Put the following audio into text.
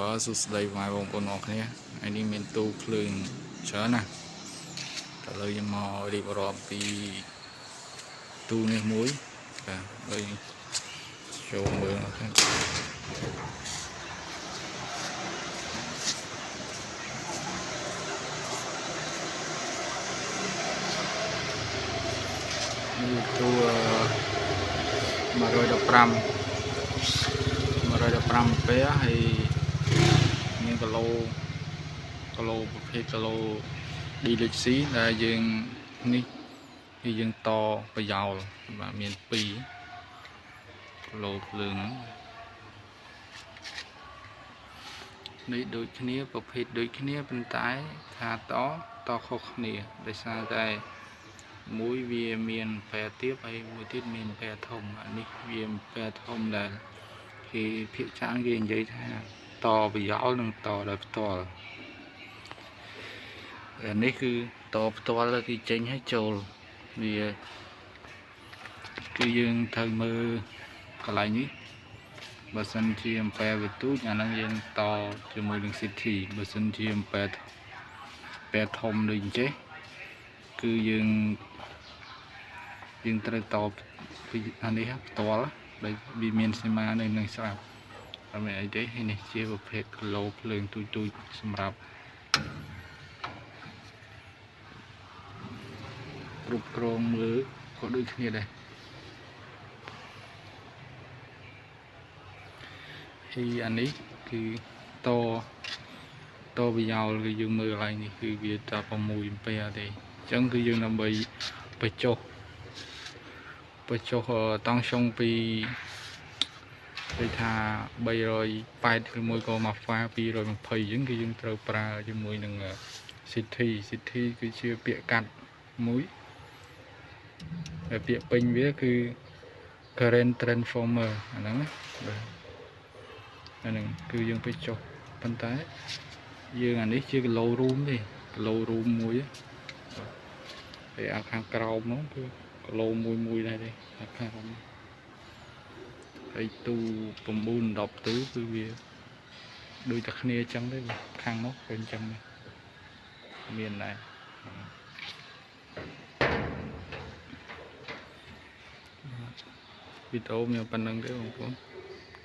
បើសួស្តីបងប្អូនអរគ្នាថ្ងៃនេះមានទូភ្លើងច្រើនណាស់ឥឡូវខ្ញុំមករៀបរាប់ពីទូនេះមួយបាទហើយចូលមើលហ្នឹងនេះទូ115ពេហើយមានគីឡូប្រភេទគីឡូ DLC ដែលយើងនេះគឺយើងតប្រយោលបាទមាន2គីឡូភ្លើងនេះដូចគ្នាប្រភេទដូចគ្នាប៉ុន្តែថាតខុសគ្នាដោយសារតែមួយវាមានពែទាបហើយមួយទៀតមានពែធំអានេះវាពែធំដែលគេភាគច្រើនគេនិយាយថាតប្រយោលនិងតដោយផ្ទាល់នេះគឺតផ្ទាល់គឺចេញឲ្យចូលវាគឺយើងត្រូវមើលកន្លែងនេះបើសិនជាអំពែវាទូចអាហ្នឹងយើងតជាមួយនឹង CT បើសិនជាអំពែធំដូចអញ្ចេះគឺយើងត្រូវតពីអានេះផ្ទាល់ដែលវាមានសីមានៅនឹងស្រាប់អត់មានអីទេនេះជាប្រភេទគីឡូភ្លើងទូចសម្រាប់គ្រប់គ្រងមើលក៏ដូចគ្នាដែរហើយអានេះគឺតប្រយោលគឺយើងមើលកន្លែងនេះគឺវាតែ6អំពែទេអញ្ចឹងគឺយើងដើម្បីបញ្ចុះតង់សុងពីដូចថា380ឬមួយក៏មកហ្វា220អញ្ចឹងគឺយើងត្រូវប្រើជាមួយនឹង CT គឺជាពាក្យកាត់មួយហើយពាក្យពេញវាគឺ current transformer អាហ្នឹងណាបាទអាហ្នឹងគឺយើងទៅចុះប៉ុន្តែយើងអានេះជាគីឡូរូមទេគីឡូរូមមួយហើយអាខាងក្រោមនោះគឺគីឡូមួយដែរទេអាខាងហើយទូ9 10ទូគឺវាដូចតែគ្នាអញ្ចឹងទេខាងនោះក៏អញ្ចឹងដែរមានដែរវីដេអូមានប៉ុណ្្នឹងទេបងប្អូន